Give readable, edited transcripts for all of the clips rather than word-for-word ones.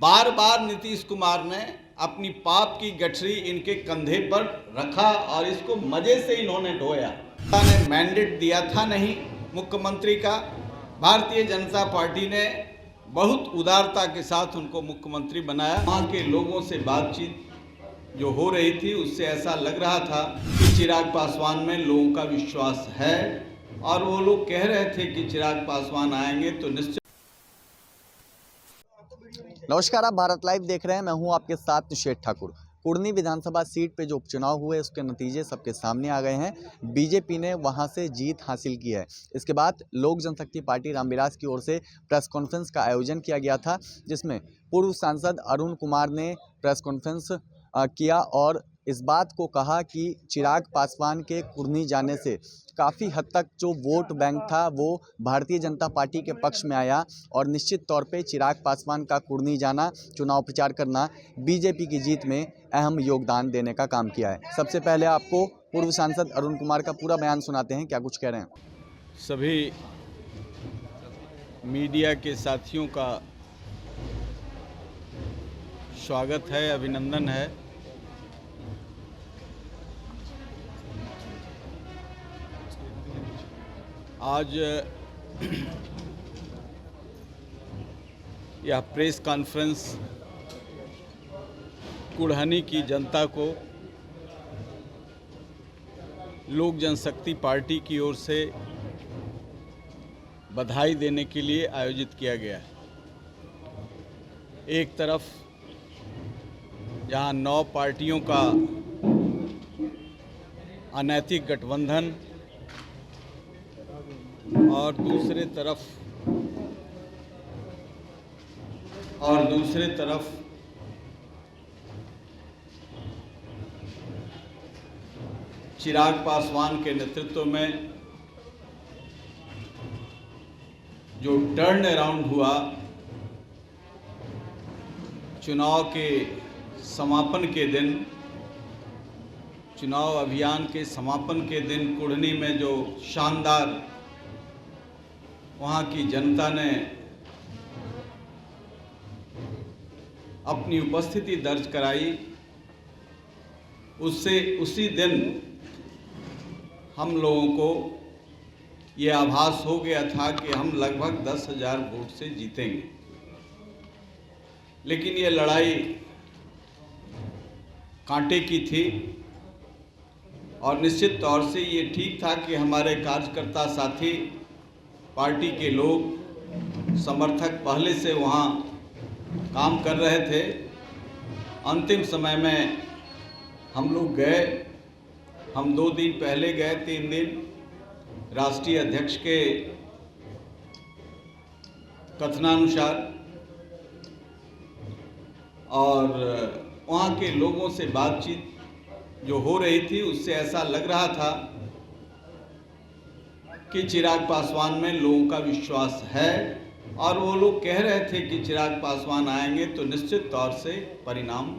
बार बार नीतीश कुमार ने अपनी पाप की गठरी इनके कंधे पर रखा और इसको मजे से इन्होंने ढोया। ने मैंडेट दिया था नहीं मुख्यमंत्री का। भारतीय जनता पार्टी ने बहुत उदारता के साथ उनको मुख्यमंत्री बनाया। वहाँ के लोगों से बातचीत जो हो रही थी उससे ऐसा लग रहा था कि चिराग पासवान में लोगों का विश्वास है और वो लोग कह रहे थे कि चिराग पासवान आएंगे तो निश्चित। नमस्कार, आप भारत लाइव देख रहे हैं। मैं हूं आपके साथ निषेध ठाकुर। कुढ़नी विधानसभा सीट पे जो उपचुनाव हुए उसके नतीजे सबके सामने आ गए हैं। बीजेपी ने वहां से जीत हासिल की है। इसके बाद लोक जनशक्ति पार्टी रामविलास की ओर से प्रेस कॉन्फ्रेंस का आयोजन किया गया था, जिसमें पूर्व सांसद अरुण कुमार ने प्रेस कॉन्फ्रेंस किया और इस बात को कहा कि चिराग पासवान के कुढ़नी जाने से काफ़ी हद तक जो वोट बैंक था वो भारतीय जनता पार्टी के पक्ष में आया और निश्चित तौर पे चिराग पासवान का कुढ़नी जाना, चुनाव प्रचार करना बीजेपी की जीत में अहम योगदान देने का काम किया है। सबसे पहले आपको पूर्व सांसद अरुण कुमार का पूरा बयान सुनाते हैं, क्या कुछ कह रहे हैं। सभी मीडिया के साथियों का स्वागत है, अभिनंदन है। आज यह प्रेस कॉन्फ्रेंस कुढ़नी की जनता को लोक जनशक्ति पार्टी की ओर से बधाई देने के लिए आयोजित किया गया है। एक तरफ जहां 9 पार्टियों का अनैतिक गठबंधन और दूसरे तरफ चिराग पासवान के नेतृत्व में जो टर्न अराउंड हुआ, चुनाव के समापन के दिन, चुनाव अभियान के समापन के दिन कुढ़नी में जो शानदार वहाँ की जनता ने अपनी उपस्थिति दर्ज कराई, उससे उसी दिन हम लोगों को ये आभास हो गया था कि हम लगभग 10,000 वोट से जीतेंगे। लेकिन ये लड़ाई कांटे की थी और निश्चित तौर से ये ठीक था कि हमारे कार्यकर्ता साथी, पार्टी के लोग, समर्थक पहले से वहाँ काम कर रहे थे। अंतिम समय में हम लोग गए, हम 2 दिन पहले गए, 3 दिन राष्ट्रीय अध्यक्ष के कथनानुसार, और वहाँ के लोगों से बातचीत जो हो रही थी उससे ऐसा लग रहा था कि चिराग पासवान में लोगों का विश्वास है और वो लोग कह रहे थे कि चिराग पासवान आएंगे तो निश्चित तौर से परिणाम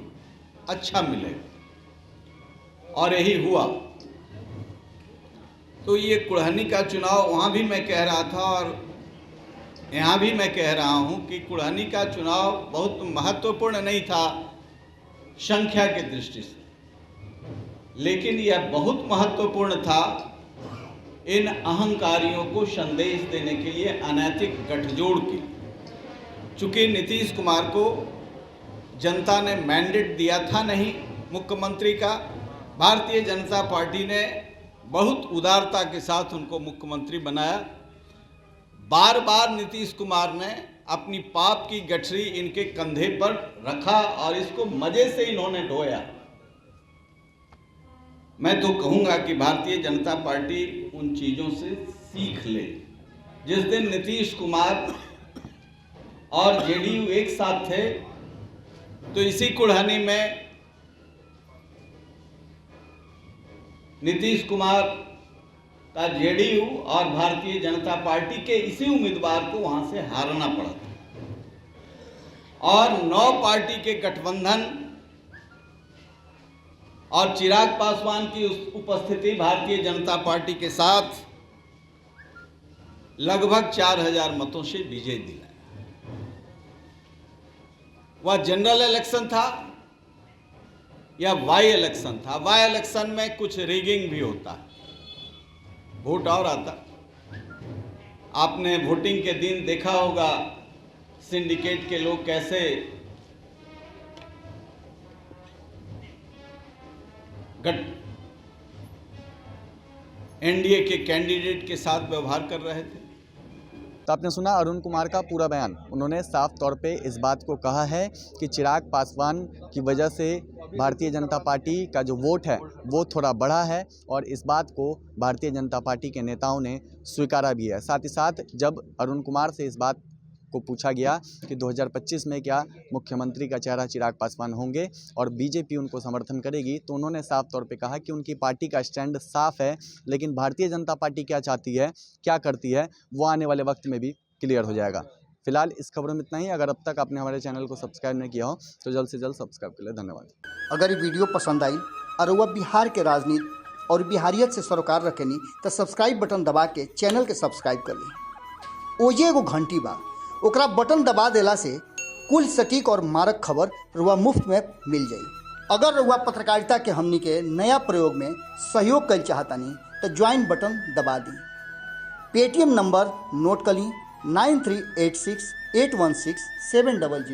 अच्छा मिलेगा, और यही हुआ। तो ये कुढ़नी का चुनाव वहाँ भी मैं कह रहा था और यहाँ भी मैं कह रहा हूँ कि कुढ़नी का चुनाव बहुत महत्वपूर्ण नहीं था संख्या की दृष्टि से, लेकिन यह बहुत महत्वपूर्ण था इन अहंकारियों को संदेश देने के लिए, अनैतिक गठजोड़ के। चूँकि नीतीश कुमार को जनता ने मैंडेट दिया था नहीं मुख्यमंत्री का, भारतीय जनता पार्टी ने बहुत उदारता के साथ उनको मुख्यमंत्री बनाया। बार बार नीतीश कुमार ने अपनी पाप की गठरी इनके कंधे पर रखा और इसको मजे से इन्होंने ढोया। मैं तो कहूँगा कि भारतीय जनता पार्टी उन चीज़ों से सीख ले। जिस दिन नीतीश कुमार और जेडीयू एक साथ थे तो इसी कुढ़नी में नीतीश कुमार का जेडीयू और भारतीय जनता पार्टी के इसी उम्मीदवार को वहाँ से हारना पड़ा था, और 9 पार्टी के गठबंधन और चिराग पासवान की उपस्थिति भारतीय जनता पार्टी के साथ लगभग 4,000 मतों से विजय दिलाया। वह जनरल इलेक्शन था या वाई इलेक्शन था। वाई इलेक्शन में कुछ रिगिंग भी होता है, वोट और आता। आपने वोटिंग के दिन देखा होगा सिंडिकेट के लोग कैसे एनडीए के कैंडिडेट के साथ व्यवहार कर रहे थे। तो आपने सुना अरुण कुमार का पूरा बयान। उन्होंने साफ तौर पे इस बात को कहा है कि चिराग पासवान की वजह से भारतीय जनता पार्टी का जो वोट है वो थोड़ा बढ़ा है, और इस बात को भारतीय जनता पार्टी के नेताओं ने स्वीकारा भी है। साथ ही साथ जब अरुण कुमार से इस बात को पूछा गया कि 2025 में क्या मुख्यमंत्री का चेहरा चिराग पासवान होंगे और बीजेपी उनको समर्थन करेगी, तो उन्होंने साफ तौर पे कहा कि उनकी पार्टी का स्टैंड साफ है, लेकिन भारतीय जनता पार्टी क्या चाहती है, क्या करती है, वो आने वाले वक्त में भी क्लियर हो जाएगा। फिलहाल इस खबरों में इतना ही। अगर अब तक आपने हमारे चैनल को सब्सक्राइब नहीं किया हो तो जल्द से जल्द सब्सक्राइब के लिए धन्यवाद। अगर ये वीडियो पसंद आई और वह बिहार के राजनीति और बिहारियत से सरोकार रखेनी तो सब्सक्राइब बटन दबा के चैनल के सब्सक्राइब कर ली। ओजे एगो घंटी बा, ओकरा बटन दबा देला से कुल सटीक और मारक खबर रुआ मुफ्त में मिल जाई। अगर रुआ पत्रकारिता के हमनी के नया प्रयोग में सहयोग कर चाहतानी तो ज्वाइन बटन दबा दी। पेटीएम नंबर नोट कर ली 9386816700।